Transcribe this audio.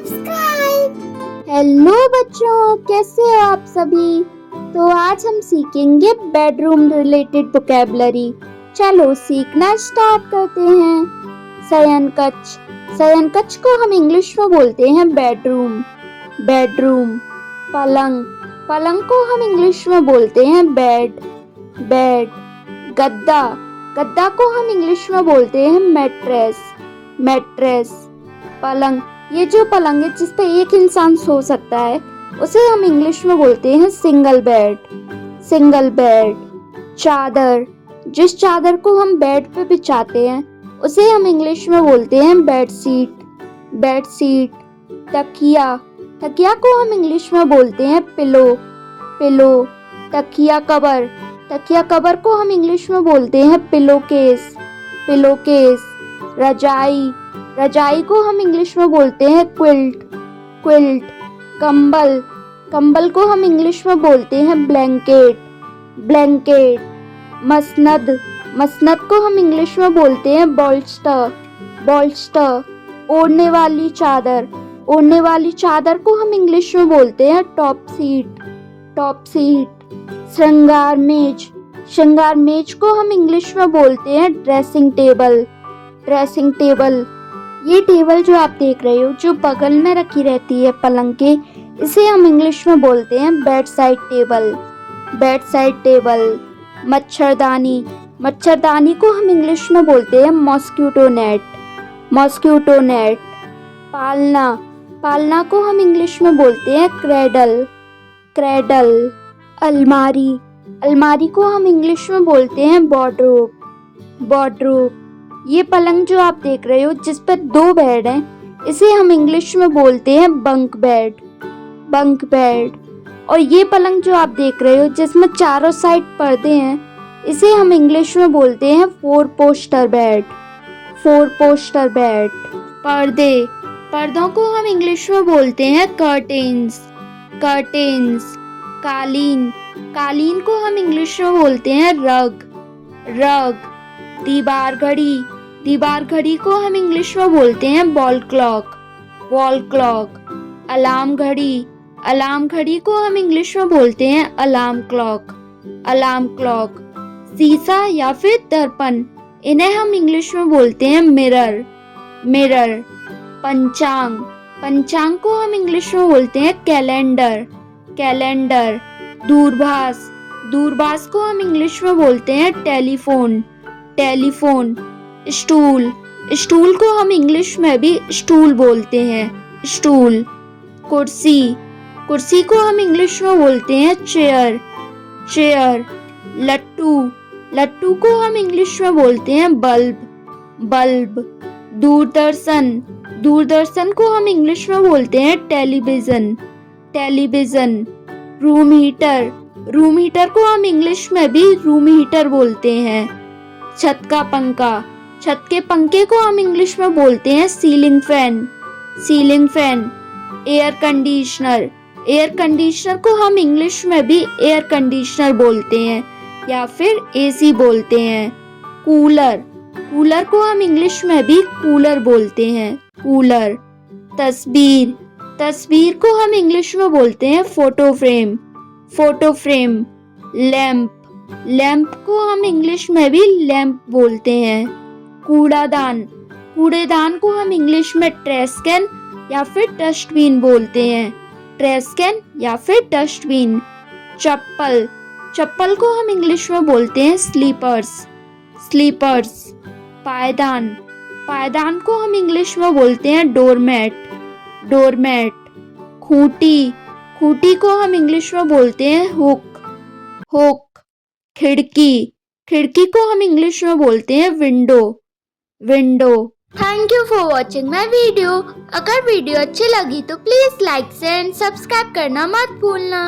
Subscribe. Hello बच्चों, कैसे हो आप सभी। तो आज हम सीखेंगे बेडरूम रिलेटेड वोकैबुलरी। चलो सीखना स्टार्ट करते हैं। शयनकक्ष, शयनकक्ष को हम इंग्लिश में बोलते हैं बेडरूम। बेडरूम। पलंग, पलंग को हम इंग्लिश में बोलते हैं बेड। बेड। गद्दा, गद्दा को हम इंग्लिश में बोलते हैं मैट्रेस। मैट्रेस। पलंग, ये जो पलंग है जिस पे एक इंसान सो सकता है उसे हम इंग्लिश में बोलते हैं सिंगल बेड। Single bed. चादर, जिस चादर को हम बेड पे बिछाते हैं उसे हम इंग्लिश में बोलते हैं बेड सीट। Bed sheet. तकिया, तकिया को हम इंग्लिश में बोलते हैं पिलो। पिलो। तकिया कवर, तकिया कवर को हम इंग्लिश में बोलते हैं पिलो केस। Pillow case. रजाई, रजाई को हम इंग्लिश में बोलते हैं क्विल्ट। क्विल्ट। कंबल, कंबल को हम इंग्लिश में बोलते हैं ब्लैंकेट। ब्लैंकेट। मसनद, मसनद को हम इंग्लिश में बोलते हैं बॉल्स्टर। बॉल्स्टर। ओढ़ने वाली चादर, ओढ़ने वाली चादर को हम इंग्लिश में बोलते हैं टॉप सीट। Top seat. श्रृंगार मेज, श्रृंगार मेज को हम इंग्लिश में बोलते हैं ड्रेसिंग टेबल। Dressing table. ये टेबल जो आप देख रहे हो जो बगल में रखी रहती है पलंग के, इसे हम इंग्लिश में बोलते हैं bed side table. Bed side table. मच्छरदानी, मच्छरदानी को हम इंग्लिश में बोलते हैं मॉस्किटो नेट। Mosquito net. पालना, पालना को हम इंग्लिश में बोलते हैं क्रेडल। क्रेडल। अलमारी, अलमारी को हम इंग्लिश में बोलते हैं वार्डरोब। वार्डरोब। ये पलंग जो आप देख रहे हो जिस पर दो बेड हैं इसे हम इंग्लिश में बोलते हैं बंक बेड। Bunk bed. और ये पलंग जो आप देख रहे हो जिसमें चारों साइड पर्दे हैं इसे हम इंग्लिश में बोलते हैं four poster bed. Four poster bed. पर्दे, पर्दों को हम इंग्लिश में बोलते हैं कर्टेन्स। कर्टेन्स। कालीन, कालीन को हम इंग्लिश में बोलते हैं रग। रग। दीवार घड़ी, दीवार घड़ी को हम इंग्लिश में बोलते हैं wall clock. Wall clock. Alarm घड़ी, अलार्म घड़ी को हम इंग्लिश में बोलते हैं अलार्म क्लॉक। Alarm clock. शीशा या फिर दर्पण, इन्हें हम इंग्लिश में बोलते हैं मिरर। मिरर। पंचांग, पंचांग को हम इंग्लिश में बोलते हैं कैलेंडर। कैलेंडर। दूरभाष, दूरभाष को हम इंग्लिश में बोलते हैं टेलीफोन। टेलीफोन। स्टूल, स्टूल को हम इंग्लिश में भी स्टूल बोलते हैं। स्टूल। कुर्सी, कुर्सी को हम इंग्लिश में बोलते हैं चेयर। चेयर। लट्टू, लट्टू को हम इंग्लिश में बोलते हैं बल्ब। बल्ब। दूरदर्शन, दूरदर्शन को हम इंग्लिश में बोलते हैं television. Television. Room heater, room heater को हम इंग्लिश में भी रूम हीटर बोलते हैं। छत का पंखा, छत के पंखे को हम इंग्लिश में बोलते हैं ceiling fan. Ceiling fan. Air conditioner, air conditioner को हम इंग्लिश में भी एयर कंडीशनर बोलते हैं या फिर एसी बोलते हैं। कूलर, कूलर को हम इंग्लिश में भी कूलर बोलते हैं। कूलर। तस्वीर, तस्वीर को हम इंग्लिश में बोलते हैं photo frame. Photo frame. Lamp, lamp को हम इंग्लिश में भी लैंप बोलते हैं। कूड़ादान, कूड़ेदान को हम इंग्लिश में ट्रैश कैन या फिर डस्टबिन बोलते हैं। ट्रैश कैन या फिर डस्टबिन। चप्पल, चप्पल को हम इंग्लिश में बोलते हैं स्लीपर्स। स्लीपर्स। पायदान, पायदान को हम इंग्लिश में बोलते हैं डोरमैट। डोरमैट। खूंटी, खूंटी को हम इंग्लिश में बोलते हैं हुक। हुक। खिड़की, खिड़की को हम इंग्लिश में बोलते हैं window. Window. Thank you for watching my video. अगर वीडियो अच्छी लगी तो please like share and subscribe करना मत भूलना।